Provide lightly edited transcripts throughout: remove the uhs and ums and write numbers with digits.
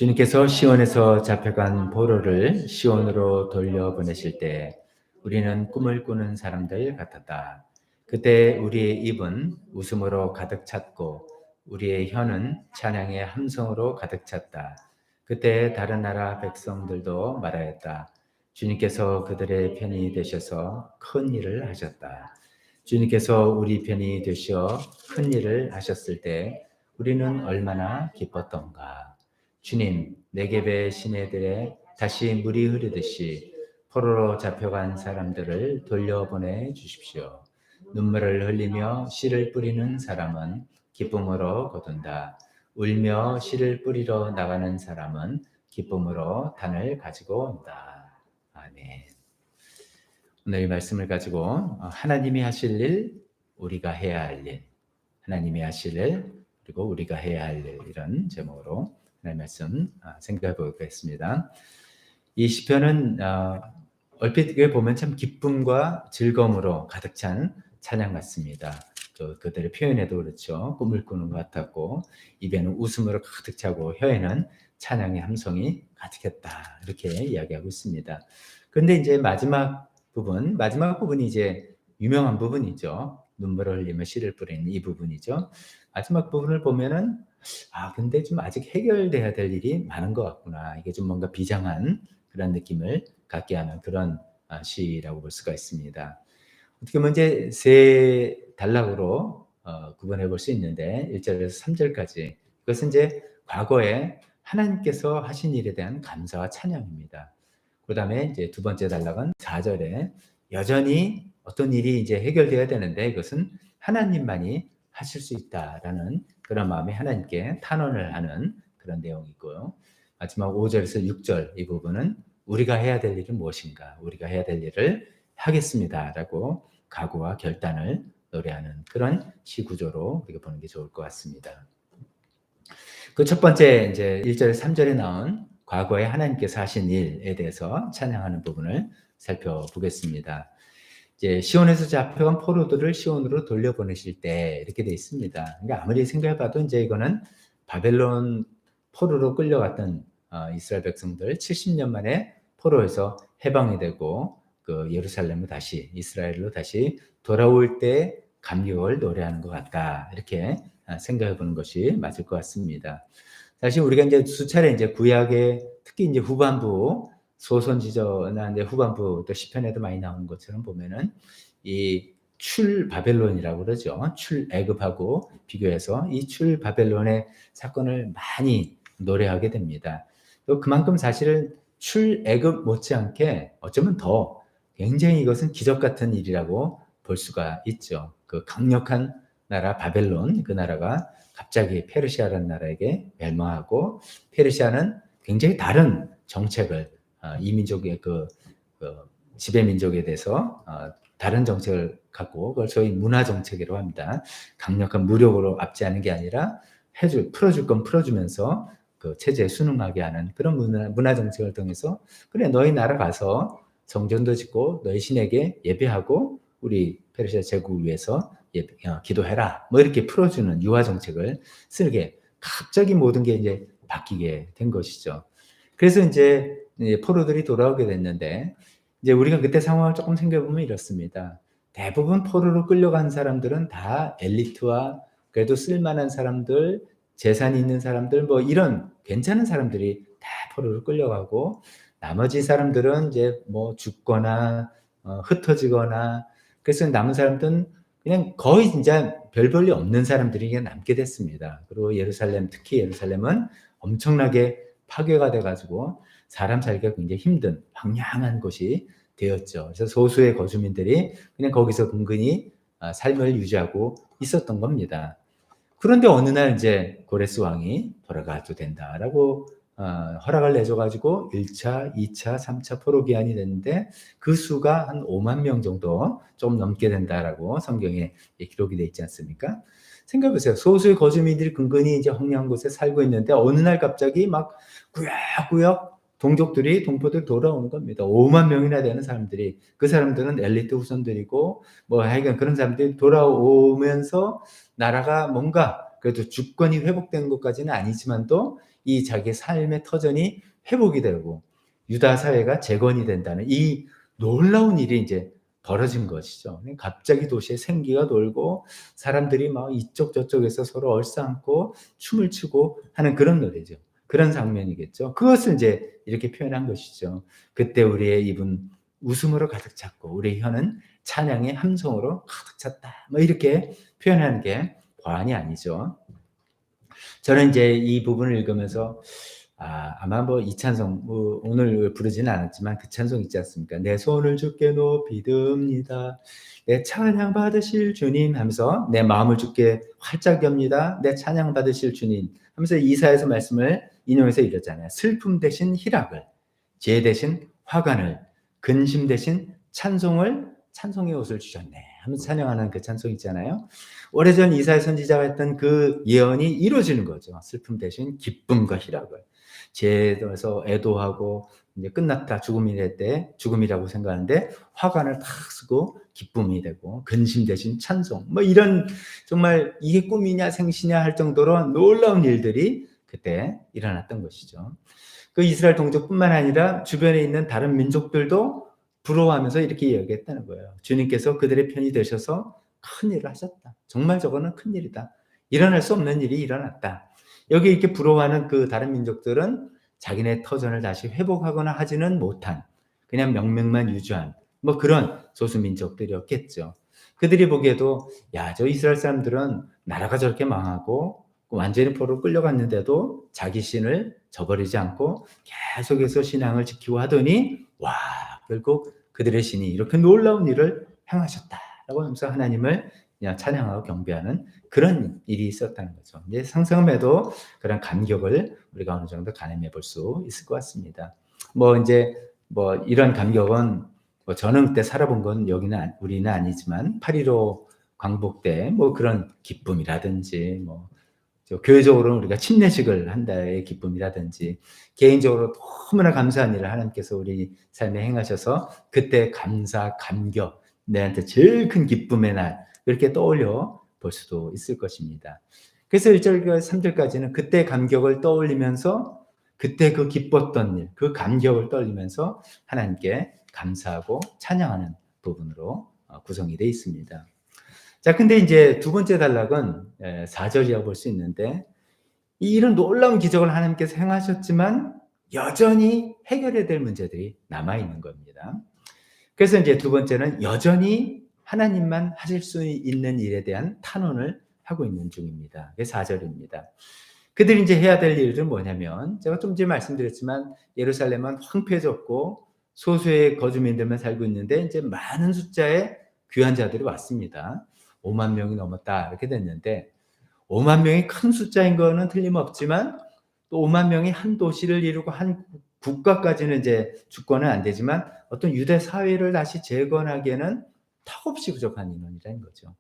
주님께서 시온에서 잡혀간 포로를 시온으로 돌려보내실 때 우리는 꿈을 꾸는 사람들 같았다. 그때 우리의 입은 웃음으로 가득 찼고 우리의 혀는 찬양의 함성으로 가득 찼다. 그때 다른 나라 백성들도 말하였다. 주님께서 그들의 편이 되셔서 큰 일을 하셨다. 주님께서 우리 편이 되셔 큰 일을 하셨을 때 우리는 얼마나 기뻤던가. 주님, 네겝의 시내들에 다시 물이 흐르듯이 포로로 잡혀간 사람들을 돌려보내 주십시오. 눈물을 흘리며 씨를 뿌리는 사람은 기쁨으로 거둔다. 울며 씨를 뿌리러 나가는 사람은 기쁨으로 단을 가지고 온다. 아멘. 오늘 이 말씀을 가지고 하나님이 하실 일, 우리가 해야 할 일, 하나님이 하실 일, 그리고 우리가 해야 할 일, 이런 제목으로 하나님의 말씀 생각해 보겠습니다. 이 시편은 얼핏 보면 참 기쁨과 즐거움으로 가득 찬 찬양 같습니다. 그들의 표현에도 그렇죠. 꿈을 꾸는 것 같았고 입에는 웃음으로 가득 차고 혀에는 찬양의 함성이 가득했다. 이렇게 이야기하고 있습니다. 그런데 이제 마지막 부분이 이제 유명한 부분이죠. 눈물을 흘리며 씨를 뿌리는 이 부분이죠. 마지막 부분을 보면은 근데 좀 아직 해결돼야 될 일이 많은 것 같구나. 이게 좀 뭔가 비장한 그런 느낌을 갖게 하는 그런 시라고 볼 수가 있습니다. 어떻게 보면 이제 세 단락으로 구분해 볼 수 있는데 1절에서 3절까지 이것은 이제 과거에 하나님께서 하신 일에 대한 감사와 찬양입니다. 그다음에 이제 두 번째 단락은 4절에 여전히 어떤 일이 이제 해결돼야 되는데 이것은 하나님만이 하실 수 있다라는 그런 마음에 하나님께 탄원을 하는 그런 내용이고요. 마지막 5절에서 6절 이 부분은 우리가 해야 될 일은 무엇인가? 우리가 해야 될 일을 하겠습니다라고 각오와 결단을 노래하는 그런 시 구조로 우리가 보는 게 좋을 것 같습니다. 그 첫 번째 이제 1절 3절에 나온 과거에 하나님께서 하신 일에 대해서 찬양하는 부분을 살펴보겠습니다. 이제 시온에서 잡혀간 포로들을 시온으로 돌려보내실 때 이렇게 돼 있습니다. 그러니까 아무리 생각해봐도 이제 이거는 바벨론 포로로 끌려갔던 이스라엘 백성들 70년 만에 포로에서 해방이 되고 그 예루살렘을 다시 이스라엘로 다시 돌아올 때 감격을 노래하는 것 같다. 이렇게 생각해 보는 것이 맞을 것 같습니다. 사실 우리가 이제 수차례 이제 구약의 특히 이제 후반부 소선지저나 이제 후반부 또 시편에도 많이 나오는 것처럼 보면은 이 출바벨론이라고 그러죠. 출애굽하고 비교해서 이 출바벨론의 사건을 많이 노래하게 됩니다. 또 그만큼 사실은 출애굽 못지않게 어쩌면 더 굉장히 이것은 기적 같은 일이라고 볼 수가 있죠. 그 강력한 나라 바벨론, 그 나라가 갑자기 페르시아라는 나라에게 멸망하고 페르시아는 굉장히 다른 정책을 이 민족의 그 지배 민족에 대해서 다른 정책을 갖고 그걸 소위 문화 정책이라고 합니다. 강력한 무력으로 압제하는 게 아니라 풀어줄 건 풀어주면서 그 체제에 순응하게 하는 그런 문화 정책을 통해서 그래 너희 나라 가서 성전도 짓고 너희 신에게 예배하고 우리 페르시아 제국을 위해서 기도해라. 뭐 이렇게 풀어주는 유화 정책을 쓰게 갑자기 모든 게 이제 바뀌게 된 것이죠. 그래서 이제 포로들이 돌아오게 됐는데 이제 우리가 그때 상황을 조금 생각해보면 이렇습니다. 대부분 포로로 끌려간 사람들은 다 엘리트와 그래도 쓸만한 사람들, 재산이 있는 사람들, 뭐 이런 괜찮은 사람들이 다 포로로 끌려가고 나머지 사람들은 이제 뭐 죽거나 흩어지거나 그래서 남은 사람들은 그냥 거의 진짜 별 볼일 없는 사람들이 남게 됐습니다. 그리고 특히 예루살렘은 엄청나게 파괴가 돼가지고 사람 살기가 굉장히 힘든 황량한 곳이 되었죠. 그래서 소수의 거주민들이 그냥 거기서 근근히 삶을 유지하고 있었던 겁니다. 그런데 어느 날 이제 고레스 왕이 돌아가도 된다라고 허락을 내줘가지고 1차, 2차, 3차 포로 기한이 됐는데 그 수가 한 5만 명 정도 좀 넘게 된다라고 성경에 기록이 돼 있지 않습니까? 생각해보세요. 소수의 거주민들이 근근히 이제 황량한 곳에 살고 있는데 어느 날 갑자기 막 구역구역 동포들이 돌아오는 겁니다. 5만 명이나 되는 사람들이 그 사람들은 엘리트 후손들이고 뭐 하여간 그런 사람들이 돌아오면서 나라가 뭔가 그래도 주권이 회복된 것까지는 아니지만도 이 자기 삶의 터전이 회복이 되고 유다 사회가 재건이 된다는 이 놀라운 일이 이제 벌어진 것이죠. 갑자기 도시에 생기가 돌고 사람들이 막 이쪽 저쪽에서 서로 얼싸안고 춤을 추고 하는 그런 노래죠. 그런 장면이겠죠. 그것을 이제 이렇게 표현한 것이죠. 그때 우리의 입은 웃음으로 가득 찼고 우리의 혀는 찬양의 함성으로 가득 찼다. 뭐 이렇게 표현하는 게 과언이 아니죠. 저는 이제 이 부분을 읽으면서 아마 뭐 이 찬송 오늘 부르지는 않았지만 그 찬송 있지 않습니까? 내 손을 주께 높이 듭니다. 내 찬양 받으실 주님 하면서 내 마음을 주께 활짝 엽니다. 내 찬양 받으실 주님 하면서 이사야서 말씀을 인용해서 이랬잖아요. 슬픔 대신 희락을, 죄 대신 화관을, 근심 대신 찬송의 옷을 주셨네 하면서 찬양하는 그 찬송 있잖아요. 오래전 이사야 선지자가 했던 그 예언이 이루어지는 거죠. 슬픔 대신 기쁨과 희락을. 죄에서 애도하고 이제 끝났다 죽음이랄 때 죽음이라고 생각하는데 화관을 탁 쓰고 기쁨이 되고 근심 대신 찬송 뭐 이런 정말 이게 꿈이냐 생시냐 할 정도로 놀라운 일들이 그때 일어났던 것이죠. 그 이스라엘 동족뿐만 아니라 주변에 있는 다른 민족들도 부러워하면서 이렇게 이야기했다는 거예요. 주님께서 그들의 편이 되셔서 큰 일을 하셨다. 정말 저거는 큰 일이다. 일어날 수 없는 일이 일어났다. 여기 이렇게 부러워하는 그 다른 민족들은 자기네 터전을 다시 회복하거나 하지는 못한 그냥 명맥만 유지한 뭐 그런 소수민족들이었겠죠. 그들이 보기에도 야, 저 이스라엘 사람들은 나라가 저렇게 망하고 완전히 포로로 끌려갔는데도 자기 신을 저버리지 않고 계속해서 신앙을 지키고 하더니 와, 결국 그들의 신이 이렇게 놀라운 일을 행하셨다라고 하면서 하나님을 그냥 찬양하고 경배하는 그런 일이 있었다는 거죠. 이제 상상해도 그런 감격을 우리가 어느 정도 가늠해 볼 수 있을 것 같습니다. 뭐 이제 뭐 이런 감격은 뭐 저는 그때 살아본 건 여기는 우리는 아니지만 8.15 광복 때 뭐 그런 기쁨이라든지 뭐 교회적으로는 우리가 침례식을 한다의 기쁨이라든지 개인적으로 너무나 감사한 일을 하나님께서 우리 삶에 행하셔서 그때 감사, 감격, 내한테 제일 큰 기쁨의 날 이렇게 떠올려 볼 수도 있을 것입니다. 그래서 1절과 3절까지는 그때 감격을 떠올리면서 그때 그 기뻤던 일, 그 감격을 떠올리면서 하나님께 감사하고 찬양하는 부분으로 구성이 되어 있습니다. 자, 근데 이제 두 번째 단락은 4절이라고 볼 수 있는데 이런 놀라운 기적을 하나님께서 행하셨지만 여전히 해결해야 될 문제들이 남아있는 겁니다. 그래서 이제 두 번째는 여전히 하나님만 하실 수 있는 일에 대한 탄원을 하고 있는 중입니다. 그게 4절입니다. 그들이 이제 해야 될 일은 뭐냐면 제가 좀 전에 말씀드렸지만 예루살렘은 황폐해졌고 소수의 거주민들만 살고 있는데 이제 많은 숫자의 귀한 자들이 왔습니다. 5만 명이 넘었다 이렇게 됐는데 5만 명이 큰 숫자인 거는 틀림없지만 또 5만 명이 한 도시를 이루고 한 국가까지는 이제 주권은 안 되지만 어떤 유대 사회를 다시 재건하기에는 턱없이 부족한 인원이라는 거죠.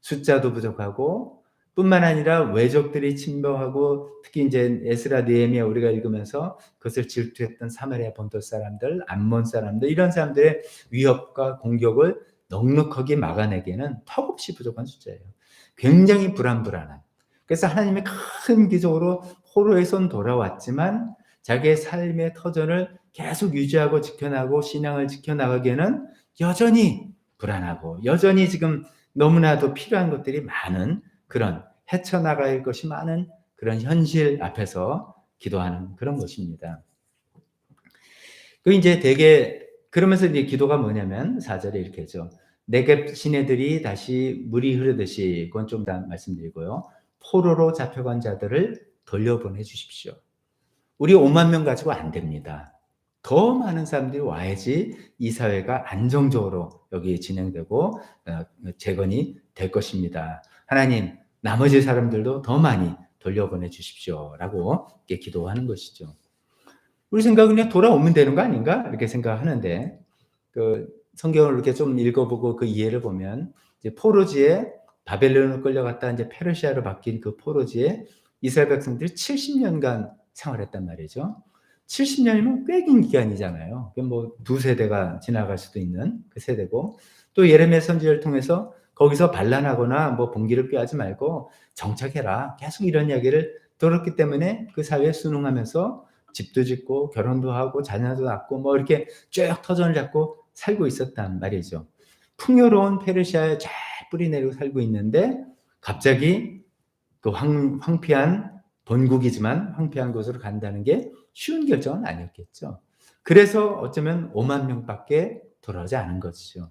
숫자도 부족하고 뿐만 아니라 외적들이 침범하고 특히 이제 에스라 느헤미야 우리가 읽으면서 그것을 질투했던 사마리아 본토 사람들, 암몬 사람들 이런 사람들의 위협과 공격을 넉넉하게 막아내기에는 턱없이 부족한 숫자예요. 굉장히 불안한. 그래서 하나님의 큰 기적으로 포로에선 돌아왔지만 자기의 삶의 터전을 계속 유지하고 지켜나가고 신앙을 지켜나가기에는 여전히 불안하고 여전히 지금 너무나도 필요한 것들이 많은 그런 헤쳐나갈 것이 많은 그런 현실 앞에서 기도하는 그런 것입니다. 그 이제 되게 그러면서 이제 기도가 뭐냐면 4절에 이렇게 하죠. 네겝 시내들이 다시 물이 흐르듯이 그건 좀 더 말씀드리고요. 포로로 잡혀간 자들을 돌려보내 주십시오. 우리 5만 명 가지고 안 됩니다. 더 많은 사람들이 와야지 이 사회가 안정적으로 여기 진행되고 재건이 될 것입니다. 하나님, 나머지 사람들도 더 많이 돌려보내 주십시오라고 이렇게 기도하는 것이죠. 우리 생각은 그냥 돌아오면 되는 거 아닌가 이렇게 생각하는데 그 성경을 이렇게 좀 읽어보고 그 이해를 보면 이제 포로지에 바벨론으로 끌려갔다 이제 페르시아로 바뀐 그 포로지에 이스라엘 백성들이 70년간 생활했단 말이죠. 70년이면 꽤 긴 기간이잖아요. 뭐 두 세대가 지나갈 수도 있는 그 세대고 또 예레미야 선지자를 통해서 거기서 반란하거나 뭐 봉기를 꾀하지 말고 정착해라. 계속 이런 이야기를 더럽기 때문에 그 사회에 순응하면서 집도 짓고 결혼도 하고 자녀도 낳고 뭐 이렇게 쭉 터전을 잡고 살고 있었단 말이죠. 풍요로운 페르시아에 잘 뿌리 내리고 살고 있는데 갑자기 그 황폐한 본국이지만 황폐한 곳으로 간다는 게 쉬운 결정은 아니었겠죠. 그래서 어쩌면 5만 명밖에 돌아오지 않은 것이죠.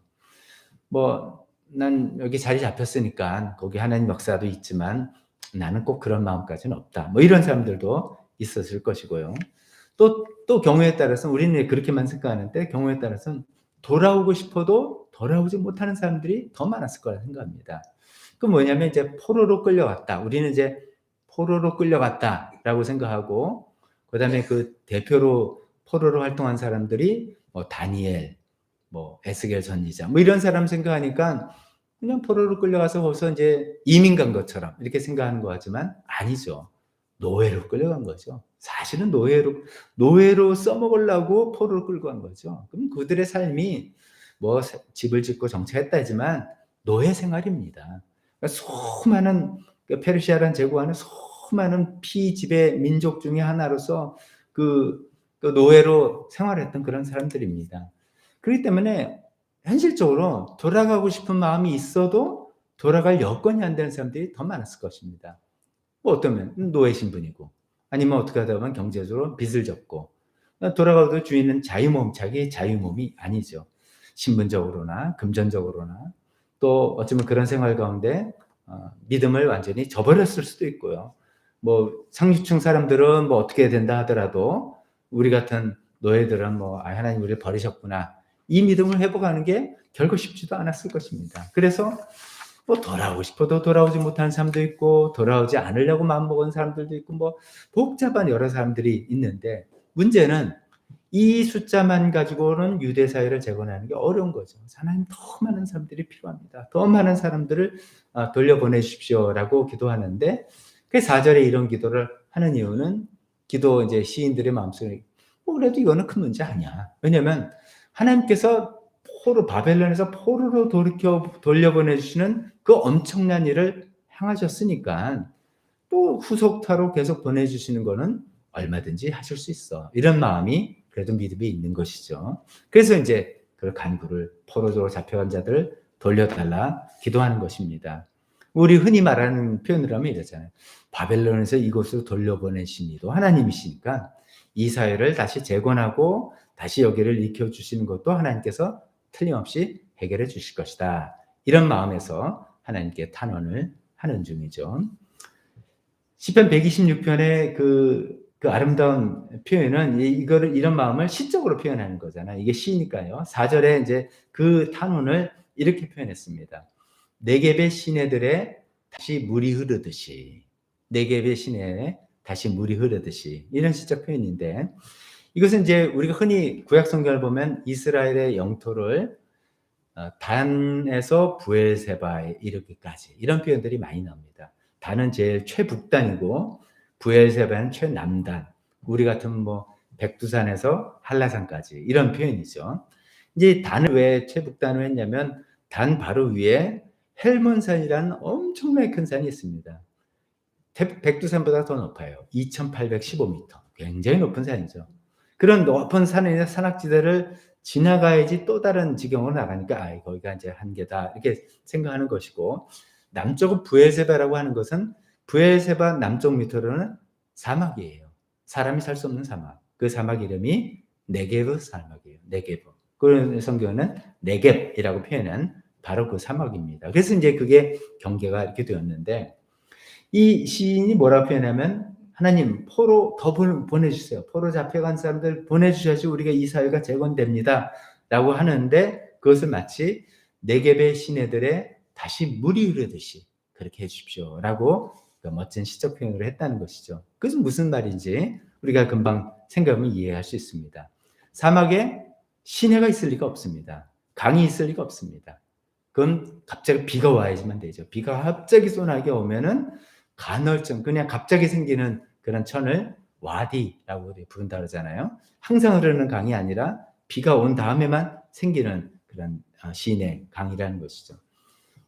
뭐 난 여기 자리 잡혔으니까 거기 하나님 역사도 있지만 나는 꼭 그런 마음까지는 없다. 뭐 이런 사람들도 있었을 것이고요. 또 경우에 따라서는 우리는 그렇게만 생각하는데 경우에 따라서는 돌아오고 싶어도 돌아오지 못하는 사람들이 더 많았을 거라 생각합니다. 그 뭐냐면 이제 포로로 끌려갔다. 우리는 이제 포로로 끌려갔다라고 생각하고 그다음에 그 대표로 포로로 활동한 사람들이 뭐 다니엘, 뭐 에스겔 선지자 뭐 이런 사람 생각하니까 그냥 포로로 끌려가서 거기서 이제 이민 간 것처럼 이렇게 생각하는 거 같지만 아니죠. 노예로 끌려간 거죠. 사실은 노예로 써먹으려고 포로로 끌고 간 거죠. 그럼 그들의 삶이 뭐 집을 짓고 정착했다 하지만 노예 생활입니다. 그러니까 수많은 페르시아라는 제국 안에 수많은 피지배 민족 중의 하나로서 그 노예로 생활했던 그런 사람들입니다. 그렇기 때문에 현실적으로 돌아가고 싶은 마음이 있어도 돌아갈 여건이 안 되는 사람들이 더 많았을 것입니다. 뭐 어떠면 노예 신분이고 아니면 어떻게 하다 보면 경제적으로 빚을 졌고 돌아가도 주인은 자기 자유몸이 아니죠. 신분적으로나 금전적으로나 또 어쩌면 그런 생활 가운데 믿음을 완전히 저버렸을 수도 있고요. 뭐 상류층 사람들은 뭐 어떻게 된다 하더라도 우리 같은 노예들은 뭐 하나님 우리를 버리셨구나 이 믿음을 회복하는 게 결코 쉽지도 않았을 것입니다. 그래서 뭐 돌아오고 싶어도 돌아오지 못하는 사람도 있고 돌아오지 않으려고 마음먹은 사람들도 있고 뭐 복잡한 여러 사람들이 있는데 문제는 이 숫자만 가지고는 유대 사회를 재건하는 게 어려운 거죠. 하나님 더 많은 사람들이 필요합니다. 더 많은 사람들을 돌려보내 주십시오라고 기도하는데 그 4절에 이런 기도를 하는 이유는 기도 이제 시인들의 마음속에 뭐 그래도 이거는 큰 문제 아니야. 왜냐하면 하나님께서 바벨론에서 포로로 돌려보내 주시는 그 엄청난 일을 행하셨으니까 또 후속타로 계속 보내주시는 거는 얼마든지 하실 수 있어. 이런 마음이 그래도 믿음이 있는 것이죠. 그래서 이제 그 간구를 포로로 잡혀간 자들을 돌려달라 기도하는 것입니다. 우리 흔히 말하는 표현을 하면 이러잖아요. 바벨론에서 이곳으로 돌려보내신 이도 하나님이시니까 이 사회를 다시 재건하고 다시 여기를 익혀주시는 것도 하나님께서 틀림없이 해결해 주실 것이다. 이런 마음에서 하나님께 탄원을 하는 중이죠. 시편 126편의 그 아름다운 표현은 이런 마음을 시적으로 표현하는 거잖아요. 이게 시니까요. 4절에 이제 그 탄원을 이렇게 표현했습니다. 네겝의 시내들에 다시 물이 흐르듯이, 네겝의 시내에 다시 물이 흐르듯이 이런 시적 표현인데 이것은 이제 우리가 흔히 구약 성경을 보면 이스라엘의 영토를 단에서 부엘세바에 이르기까지 이런 표현들이 많이 나옵니다. 단은 제일 최북단이고 부엘세바는 최남단. 우리 같은 뭐 백두산에서 한라산까지 이런 표현이죠. 이제 단을 왜 최북단으로 했냐면 단 바로 위에 헬몬산이라는 엄청나게 큰 산이 있습니다. 백두산보다 더 높아요. 2815m. 굉장히 높은 산이죠. 그런 높은 산의 산악지대를 지나가야지 또 다른 지경으로 나가니까 거기가 이제 한계다 이렇게 생각하는 것이고 남쪽은 부엘세바라고 하는 것은 부엘세바 남쪽 밑으로는 사막이에요. 사람이 살 수 없는 사막. 그 사막 이름이 네게브 사막이에요. 네게브. 그 성경은 네겝이라고 표현한 바로 그 사막입니다. 그래서 이제 그게 경계가 이렇게 되었는데 이 시인이 뭐라고 표현하면 하나님 포로 더 보내주세요. 포로 잡혀간 사람들 보내주셔야지 우리가 이 사회가 재건됩니다. 라고 하는데 그것을 마치 네겝의 시내들에 다시 물이 흐르듯이 그렇게 해주십시오. 라고 멋진 시적 표현으로 했다는 것이죠. 그것은 무슨 말인지 우리가 금방 생각하면 이해할 수 있습니다. 사막에 시내가 있을 리가 없습니다. 강이 있을 리가 없습니다. 그건 갑자기 비가 와야지만 되죠. 비가 갑자기 쏟아나게 오면은 간헐적 그냥 갑자기 생기는 그런 천을 와디라고 부른다 그러잖아요. 항상 흐르는 강이 아니라 비가 온 다음에만 생기는 그런 시내 강이라는 것이죠.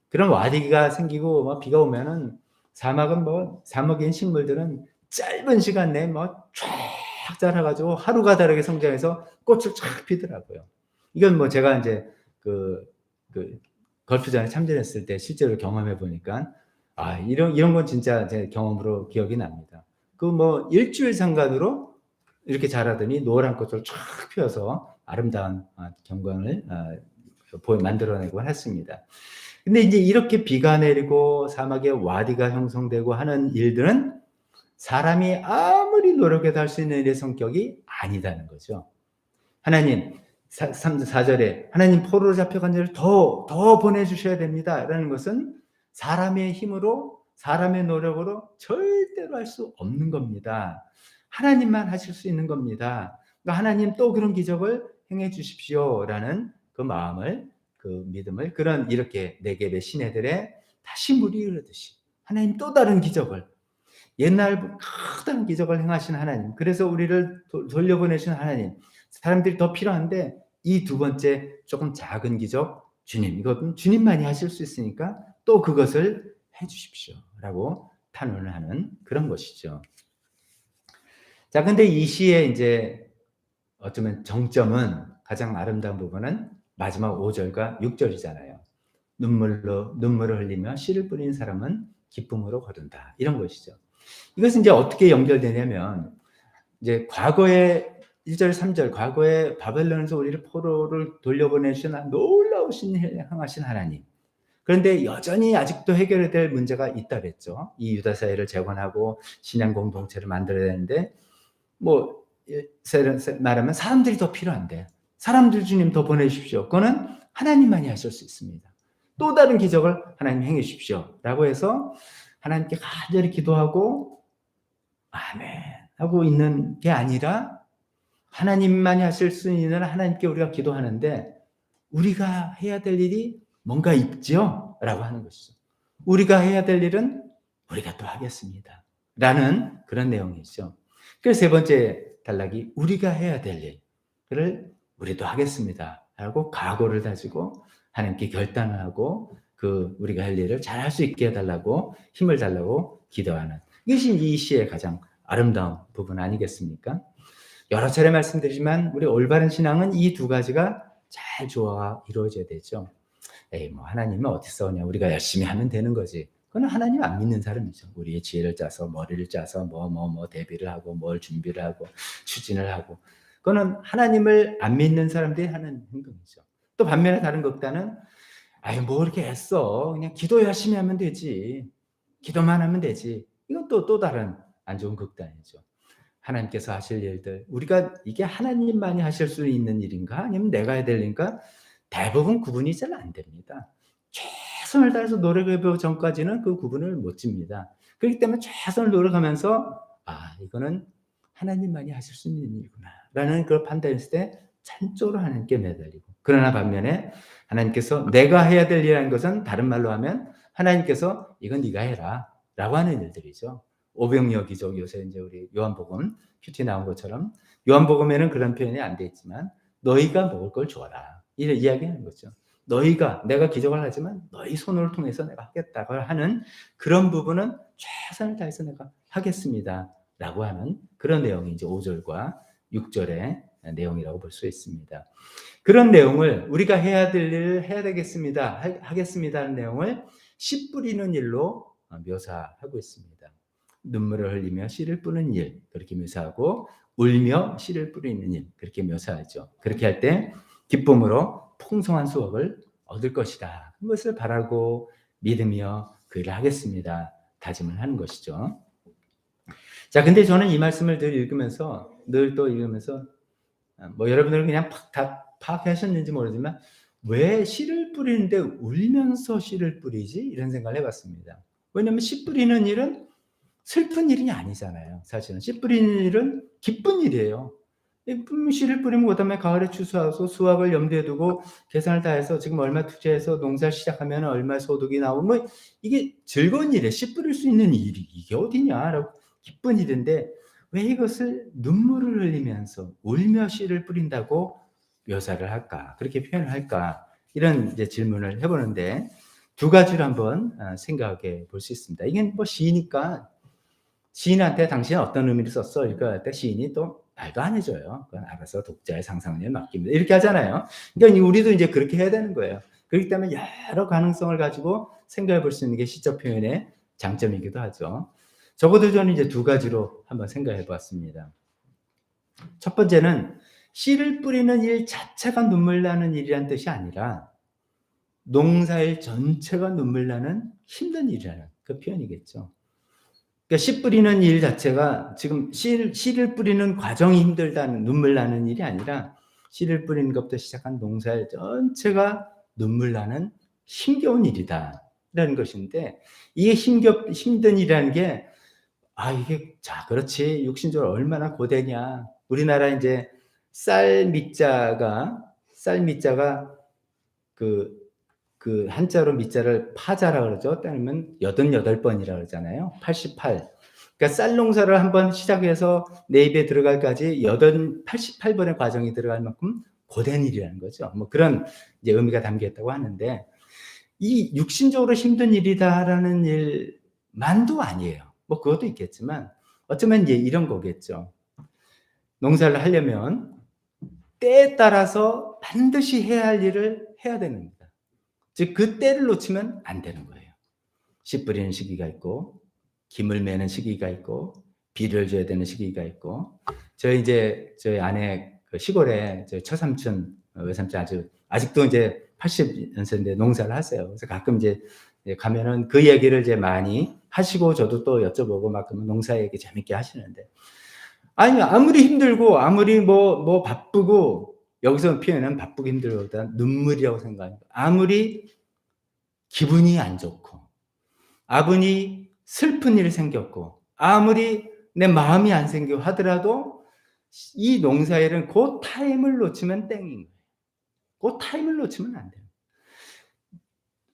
그런 와디가 생기고 비가 오면은 사막에 있는 식물들은 짧은 시간 내에 뭐 쫙 자라가지고 하루가 다르게 성장해서 꽃을 쫙 피더라고요. 이건 뭐 제가 이제 그, 그 걸프전에 참전했을 때 실제로 경험해 보니까 아, 이런 건 진짜 제 경험으로 기억이 납니다. 그 뭐 일주일 상간으로 이렇게 자라더니 노란 꽃을 쫙 피워서 아름다운 경관을 만들어내고 했습니다. 근데 이제 이렇게 비가 내리고 사막에 와디가 형성되고 하는 일들은 사람이 아무리 노력해도 할 수 있는 일의 성격이 아니다는 거죠. 하나님, 4절에 하나님 포로로 잡혀간 자를 더 보내주셔야 됩니다. 라는 것은 사람의 힘으로, 사람의 노력으로 절대로 할 수 없는 겁니다. 하나님만 하실 수 있는 겁니다. 그러니까 하나님 또 그런 기적을 행해 주십시오. 라는 그 마음을, 그 믿음을, 그런 이렇게 네겝의 시내들에 다시 물이 흐르듯이 하나님 또 다른 기적을, 옛날 크다란 기적을 행하신 하나님, 그래서 우리를 돌려보내신 하나님, 사람들이 더 필요한데 이 두 번째 조금 작은 기적, 주님, 이것은 주님만이 하실 수 있으니까 또 그것을 해주십시오 라고 탄원을 하는 그런 것이죠. 자, 근데 이 시의 이제 어쩌면 정점은, 가장 아름다운 부분은 마지막 5절과 6절이잖아요. 눈물을 흘리며 씨를 뿌린 사람은 기쁨으로 거둔다, 이런 것이죠. 이것은 이제 어떻게 연결되냐면, 이제 과거에 1절, 3절, 과거에 바벨론에서 우리를 포로를 돌려보내신 놀라우신 행하신 하나님. 그런데 여전히 아직도 해결해야 될 문제가 있다 그랬죠. 이 유다 사회를 재건하고 신앙 공동체를 만들어야 되는데, 뭐 말하면 사람들이 더 필요한데, 사람들 주님 더 보내주십시오. 그거는 하나님만이 하실 수 있습니다. 또 다른 기적을 하나님 행해 주십시오 라고 해서 하나님께 간절히 기도하고 아멘 하고 있는 게 아니라, 하나님만이 하실 수 있는 하나님께 우리가 기도하는데 우리가 해야 될 일이 뭔가 있죠? 라고 하는 것이죠. 우리가 해야 될 일은 우리가 또 하겠습니다 라는 그런 내용이죠. 그래서 세 번째 단락이 우리가 해야 될 일을 우리도 하겠습니다 라고 각오를 다지고 하나님께 결단을 하고 그 우리가 할 일을 잘 할 수 있게 해달라고, 힘을 달라고 기도하는, 이것이 이 시의 가장 아름다운 부분 아니겠습니까? 여러 차례 말씀드리지만 우리 올바른 신앙은 이 두 가지가 잘 조화가 이루어져야 되죠. 뭐 하나님은 어디서 오냐, 우리가 열심히 하면 되는 거지. 그건 하나님 안 믿는 사람이죠. 우리의 지혜를 짜서 머리를 짜서 뭐 대비를 하고 뭘 준비를 하고 추진을 하고, 그거는 하나님을 안 믿는 사람들이 하는 행동이죠. 또 반면에 다른 극단은 뭐 이렇게 애써, 그냥 기도 열심히 하면 되지, 기도만 하면 되지. 이건 또 다른 안 좋은 극단이죠. 하나님께서 하실 일들, 우리가 이게 하나님만이 하실 수 있는 일인가 아니면 내가 해야 될 일인가, 대부분 구분이 잘 안 됩니다. 최선을 다해서 노력해보기 전까지는 그 구분을 못 집니다. 그렇기 때문에 최선을 노력하면서 이거는 하나님만이 하실 수 있는 일이구나 라는 걸 판단했을 때 찬쪽으로 하나님께 매달리고, 그러나 반면에 하나님께서 내가 해야 될 일이라는 것은 다른 말로 하면 하나님께서 이건 네가 해라 라고 하는 일들이죠. 오병이어 기적, 요새 이제 우리 요한복음 큐티 나온 것처럼 요한복음에는 그런 표현이 안 돼 있지만 너희가 먹을 걸 줘라, 이런 이야기하는 거죠. 너희가, 내가 기적을 하지만 너희 손을 통해서 내가 하겠다고 하는 그런 부분은 최선을 다해서 내가 하겠습니다 라고 하는 그런 내용이 이제 5절과 6절의 내용이라고 볼 수 있습니다. 그런 내용을 우리가 해야 될 일을 해야 되겠습니다, 하겠습니다는 내용을 씨 뿌리는 일로 묘사하고 있습니다. 눈물을 흘리며 씨를 뿌리는 일, 그렇게 묘사하고 울며 씨를 뿌리는 일, 그렇게 묘사하죠. 그렇게 할 때 기쁨으로 풍성한 수확을 얻을 것이다, 그것을 바라고 믿으며 그 일을 하겠습니다 다짐을 하는 것이죠. 자, 근데 저는 이 말씀을 늘 또 읽으면서 뭐 여러분들은 그냥 다 파악하셨는지 모르지만 왜 씨를 뿌리는데 울면서 씨를 뿌리지? 이런 생각을 해봤습니다. 왜냐하면 씨 뿌리는 일은 슬픈 일이 아니잖아요. 사실은 씨 뿌리는 일은 기쁜 일이에요. 씨를 뿌리면 그다음에 가을에 추수하고 수확을 염두에 두고 계산을 다 해서 지금 얼마 투자해서 농사를 시작하면 얼마 소득이 나오고, 뭐 이게 즐거운 일이에요. 씨 뿌릴 수 있는 일이 이게 어디냐라고, 기쁜 일인데 왜 이것을 눈물을 흘리면서 울며 씨를 뿌린다고 묘사를 할까, 그렇게 표현을 할까, 이런 이제 질문을 해보는데 두 가지를 한번 생각해 볼 수 있습니다. 이게 뭐 시니까 시인한테 당신은 어떤 의미를 썼어? 이렇게 할 때 시인이 또 말도 안 해줘요. 그건 알아서 독자의 상상력에 맡깁니다. 이렇게 하잖아요. 그러니까 우리도 이제 그렇게 해야 되는 거예요. 그렇기 때문에 여러 가능성을 가지고 생각해 볼 수 있는 게 시적 표현의 장점이기도 하죠. 적어도 저는 이제 두 가지로 한번 생각해 봤습니다. 첫 번째는 씨를 뿌리는 일 자체가 눈물 나는 일이란 뜻이 아니라 농사일 전체가 눈물 나는 힘든 일이라는 그 표현이겠죠. 그러니까 씨 뿌리는 일 자체가 지금 씨를 뿌리는 과정이 힘들다는 눈물 나는 일이 아니라 씨를 뿌리는 것부터 시작한 농사일 전체가 눈물 나는 힘겨운 일이다라는 것인데 이게 힘든 일이라는 게 이게 자 그렇지 육신적으로 얼마나 고되냐. 우리나라 이제 쌀 밑자가 그 한자로 밑자를 파자라 그러죠. 따르면 88번이라 그러잖아요. 88. 그러니까 쌀 농사를 한번 시작해서 내 입에 들어갈까지 88번의 과정이 들어갈 만큼 고된 일이라는 거죠. 뭐 그런 이제 의미가 담겨 있다고 하는데 이 육신적으로 힘든 일이다라는 일만도 아니에요. 뭐 그것도 있겠지만 어쩌면 이제 이런 거겠죠. 농사를 하려면 때에 따라서 반드시 해야 할 일을 해야 되는 겁니다. 즉 그 때를 놓치면 안 되는 거예요. 씨 뿌리는 시기가 있고 김을 매는 시기가 있고 비를 줘야 되는 시기가 있고 저희 아내 그 시골에 저희 처삼촌 외삼촌 아직도 이제 80연세인데 농사를 하세요. 그래서 가끔 이제 가면은 그 얘기를 이제 많이 하시고 저도 또 여쭤보고 막 그러면 농사 얘기 재밌게 하시는데 아니 아무리 힘들고 아무리 뭐 바쁘고 여기서 표현은 바쁘고 힘들고보다 눈물이라고 생각합니다. 아무리 기분이 안 좋고 아무리 슬픈 일이 생겼고 아무리 내 마음이 안 생겨 하더라도 이 농사일은 그 타임을 놓치면 땡인 거예요. 그 타임을 놓치면 안 돼요.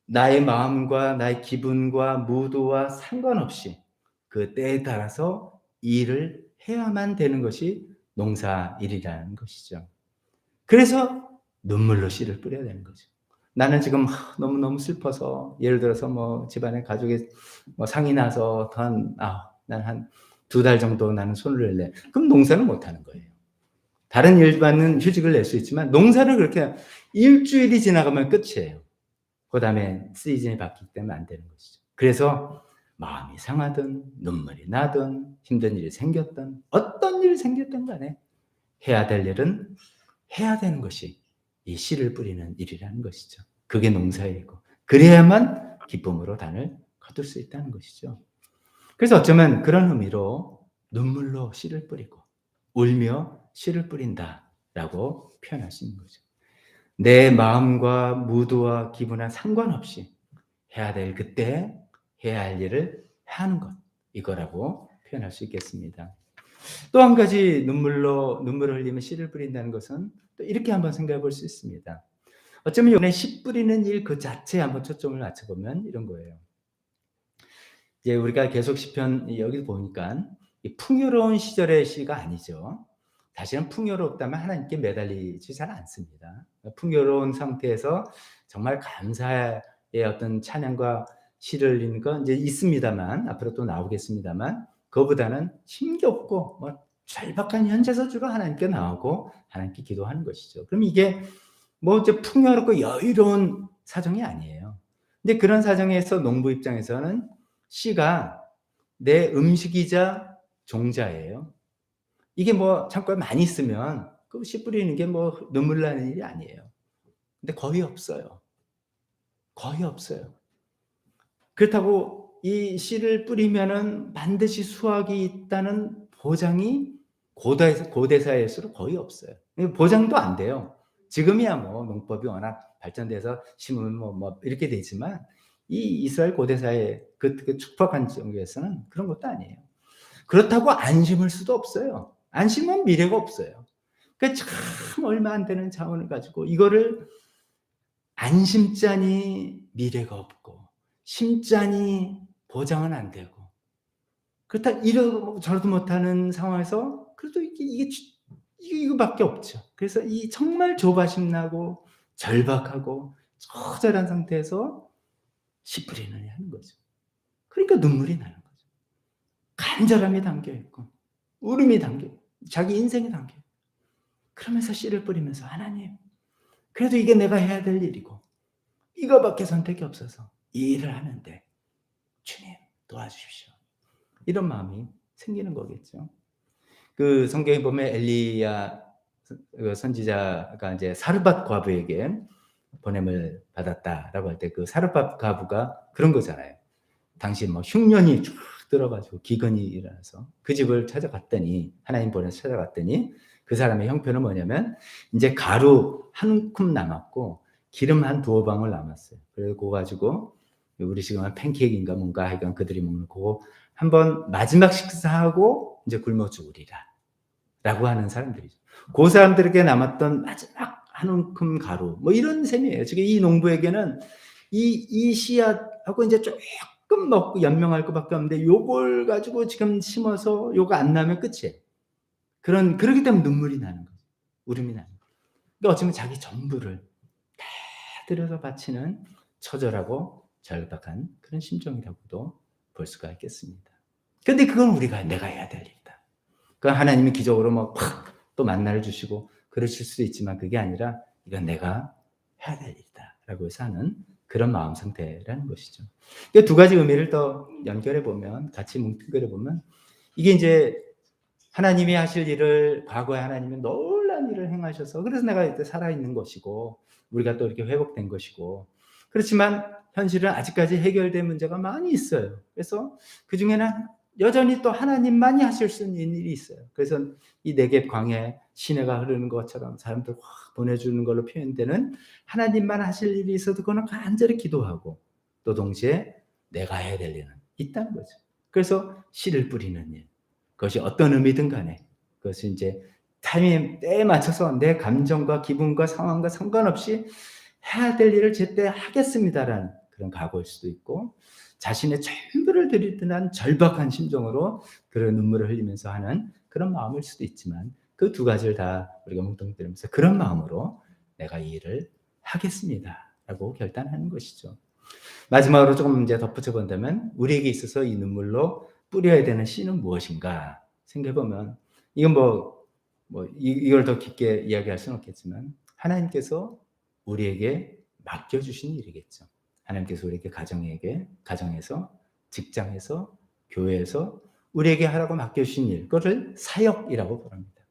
나의 마음과 나의 기분과 무드와 상관없이 그 때에 따라서 일을 해야만 되는 것이 농사일이라는 것이죠. 그래서 눈물로 씨를 뿌려야 되는 거죠. 나는 지금 너무너무 슬퍼서 예를 들어서 뭐 집안에 가족이 뭐 상이 나서 난 한 2달 정도 나는 손을 낼래. 그럼 농사는 못 하는 거예요. 다른 일반은 휴직을 낼 수 있지만 농사를 그렇게 일주일이 지나가면 끝이에요. 그다음에 시즌이 바뀌기 때문에 안 되는 것이죠. 그래서 마음이 상하든 눈물이 나든 힘든 일이 생겼든 어떤 일이 생겼든 간에 해야 될 일은 해야 되는 것이 이 씨를 뿌리는 일이라는 것이죠. 그게 농사일이고 그래야만 기쁨으로 단을 거둘 수 있다는 것이죠. 그래서 어쩌면 그런 의미로 눈물로 씨를 뿌리고 울며 씨를 뿌린다라고 표현할 수 있는 거죠. 내 마음과 무드와 기분과 상관없이 해야 될 그때 해야 할 일을 하는 것 이거라고 표현할 수 있겠습니다. 또 한 가지 눈물을 흘리면 씨를 뿌린다는 것은 또 이렇게 한번 생각해 볼 수 있습니다. 어쩌면 이번에 씨 뿌리는 일 그 자체에 한번 초점을 맞춰보면 이런 거예요. 이제 우리가 계속 시편 여기 보니까 풍요로운 시절의 시가 아니죠. 다시는 풍요롭다면 하나님께 매달리지 잘 않습니다. 풍요로운 상태에서 정말 감사의 어떤 찬양과 시를 읽는 건 이제 있습니다만 앞으로 또 나오겠습니다만 그거보다는 힘겹고 뭐 절박한 현재에서 주로 하나님께 나오고 하나님께 기도하는 것이죠. 그럼 이게 뭐 이제 풍요롭고 여유로운 사정이 아니에요. 근데 그런 사정에서 농부 입장에서는 씨가 내 음식이자 종자예요. 이게 뭐 창고에 많이 있으면 그 씨 뿌리는 게 뭐 눈물 나는 일이 아니에요. 근데 거의 없어요. 거의 없어요. 그렇다고 이 씨를 뿌리면은 반드시 수확이 있다는 보장이 고대사일수록 거의 없어요. 보장도 안 돼요. 지금이야 뭐 농법이 워낙 발전돼서 심으면 뭐 이렇게 되지만 이 이스라엘 고대사의 그 축복한 정도에서는 그런 것도 아니에요. 그렇다고 안 심을 수도 없어요. 안 심으면 미래가 없어요. 그러니까 참 얼마 안 되는 자원을 가지고 이거를 안 심자니 미래가 없고 심자니 보장은 안 되고 그렇다 이러고 저러도 못하는 상황에서 그래도 이거밖에 없죠. 그래서 이 정말 조바심 나고 절박하고 처절한 상태에서 씨 뿌리느냐 하는 거죠. 그러니까 눈물이 나는 거죠. 간절함이 담겨 있고 울음이 담겨 있고 자기 인생이 담겨 있고 그러면서 씨를 뿌리면서 하나님 그래도 이게 내가 해야 될 일이고 이거밖에 선택이 없어서 이 일을 하는데 주님 도와주십시오. 이런 마음이 생기는 거겠죠. 그 성경에 보면 엘리야 선지자가 이제 사르밧 과부에게 보냄을 받았다라고 할 때 그 사르밧 과부가 그런 거잖아요. 당시 뭐 흉년이 쭉 들어가지고 기근이 일어나서 그 집을 찾아갔더니 하나님 보내서 찾아갔더니 그 사람의 형편은 뭐냐면 이제 가루 한 움큼 남았고 기름 한 두어 방울 남았어요. 그래서 그거 가지고 우리 지금 한 팬케이크인가 뭔가 하여간 그들이 먹는 그거 한번 마지막 식사하고 이제 굶어 죽으리라 라고 하는 사람들이죠. 그 사람들에게 남았던 마지막 한 움큼 가루 뭐 이런 셈이에요. 지금 이 농부에게는 이 씨앗하고 이제 조금 먹고 연명할 것밖에 없는데 요걸 가지고 지금 심어서 요거 안 나면 끝이에요. 그러기 때문에 눈물이 나는 거죠. 울음이 나는 거죠. 그러니까 어쩌면 자기 전부를 다 들여서 바치는 처절하고 절박한 그런 심정이라고도 볼 수가 있겠습니다. 근데 그건 내가 해야 될 일이다. 그 하나님이 기적으로 뭐 팍 또 만나를 주시고 그러실 수도 있지만 그게 아니라 이건 내가 해야 될 일이다 라고 해서 하는 그런 마음 상태라는 것이죠. 두 가지 의미를 더 연결해 보면 같이 뭉뚱그려 보면 이게 이제 하나님이 하실 일을 과거에 하나님이 놀라운 일을 행하셔서 그래서 내가 이때 살아있는 것이고 우리가 또 이렇게 회복된 것이고 그렇지만 현실은 아직까지 해결된 문제가 많이 있어요. 그래서 그중에는 여전히 또 하나님만이 하실 수 있는 일이 있어요. 그래서 이 네겝 광야에 시내가 흐르는 것처럼 사람들 확 보내주는 걸로 표현되는 하나님만 하실 일이 있어도 그거는 간절히 기도하고 또 동시에 내가 해야 될 일은 있다는 거죠. 그래서 씨를 뿌리는 일. 그것이 어떤 의미든 간에 그것이 이제 타이밍 때에 맞춰서 내 감정과 기분과 상황과 상관없이 해야 될 일을 제때 하겠습니다라는 그런 각오일 수도 있고 자신의 전부를 드릴 듯한 절박한 심정으로 그런 눈물을 흘리면서 하는 그런 마음일 수도 있지만 그 두 가지를 다 우리가 뭉뚱그리면서 그런 마음으로 내가 이 일을 하겠습니다라고 결단하는 것이죠. 마지막으로 조금 이제 덧붙여 본다면 우리에게 있어서 이 눈물로 뿌려야 되는 씨는 무엇인가 생각해 보면 이건 이걸 더 깊게 이야기할 수는 없겠지만 하나님께서 우리에게 맡겨주신 일이겠죠. 하나님께서 우리에게 가정에서, 직장에서, 교회에서 우리에게 하라고 맡겨주신 일, 그것을 사역이라고 부릅니다.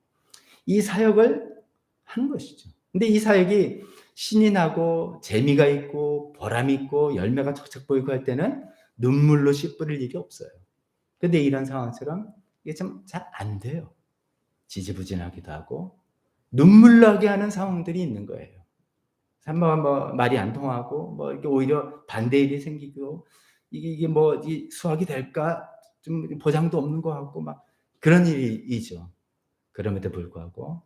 이 사역을 하는 것이죠. 근데 이 사역이 신이 나고 재미가 있고 보람 있고 열매가 척척 보이고 할 때는 눈물로 씨 뿌릴 일이 없어요. 근데 이런 상황처럼 이게 좀 잘 안 돼요. 지지부진하기도 하고 눈물 나게 하는 상황들이 있는 거예요. 말이 안 통하고 이렇게 오히려 반대 일이 생기고 이게 이 수학이 될까 좀 보장도 없는 것 같고 막 그런 일이죠. 그럼에도 불구하고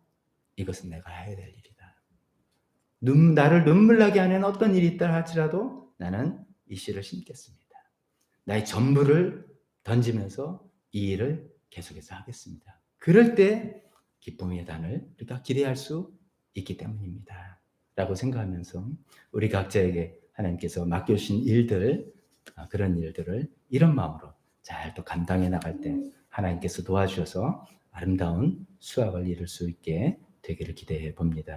이것은 내가 해야 될 일이다. 나를 눈물 나게 하는 어떤 일이 있다 할지라도 나는 이 씨를 심겠습니다. 나의 전부를 던지면서 이 일을 계속해서 하겠습니다. 그럴 때 기쁨의 단을 우리가 기대할 수 있기 때문입니다. 라고 생각하면서 우리 각자에게 하나님께서 맡겨주신 일들, 그런 일들을 이런 마음으로 잘 또 감당해 나갈 때 하나님께서 도와주셔서 아름다운 수확을 이룰 수 있게 되기를 기대해 봅니다.